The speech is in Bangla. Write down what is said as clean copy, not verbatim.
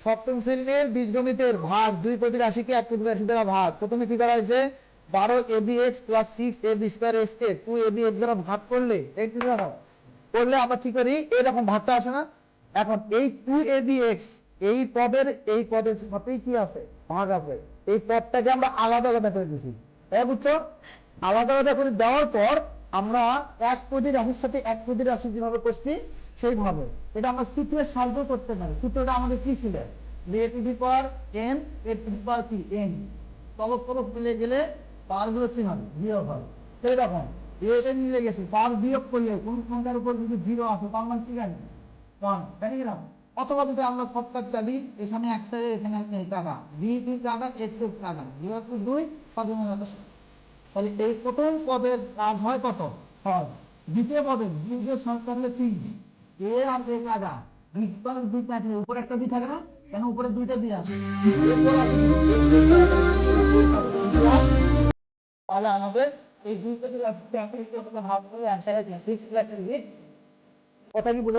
সপ্তম শ্রেণীর বীজগণিতের ভাগ 2 প্রতি রাশিকে 1 প্রতি রাশি দ্বারা ভাগ। প্রথমে কি করা হয়েছে 12ab(x + 6ab² x কে 2ab(x) দ্বারা ভাগ করলে এই কি হয় করলে আমরা কি করি এরকম ভাগটা আসে না। এখন এই 2ab(x) এই পদের সাথেই কি আছে ভাগ আছে, এই পদটাকে আমরা আলাদা আলাদা করে দিয়েছি। তাই বুঝছো, আলাদা আলাদা করে দেওয়ার পর আমরা 1 প্রতি রাশির সাথে 1 প্রতি রাশি যেভাবে করছি সেইভাবে এটা আমরা সূত্রের সাহায্যে করতে পারি। সূত্রটা আমাদের কি ছিল a⁴n a⁴n তলব তলব মিলে গেলে পাওয়ারগুলো কি হবে বিয়োগ হবে। সেই রকম an মিলে গেছে পাওয়ার বিয়োগ করলে কোন সংখ্যার উপর যদি 0 আসে তার মান কি জানি 1 জানি না। অথবা যদি আমরা শর্টকাট জানি এখানে একটা এখানে টাকা b 3 টাকা x টাকা 2 তাহলে এই প্রথম পদের কাজ হয় কত হয়, দ্বিতীয় পদের দ্বিতীয় সংখ্যা হলে 3 এ আর এ কাটা বিপদ দুই থাকে উপরে একটা বি থাকে না কেন উপরে দুইটা বি আছে তাহলে আমাদের এই দুইটা ভাগ করে অ্যান্সার আছে 6 লাখ কথা কি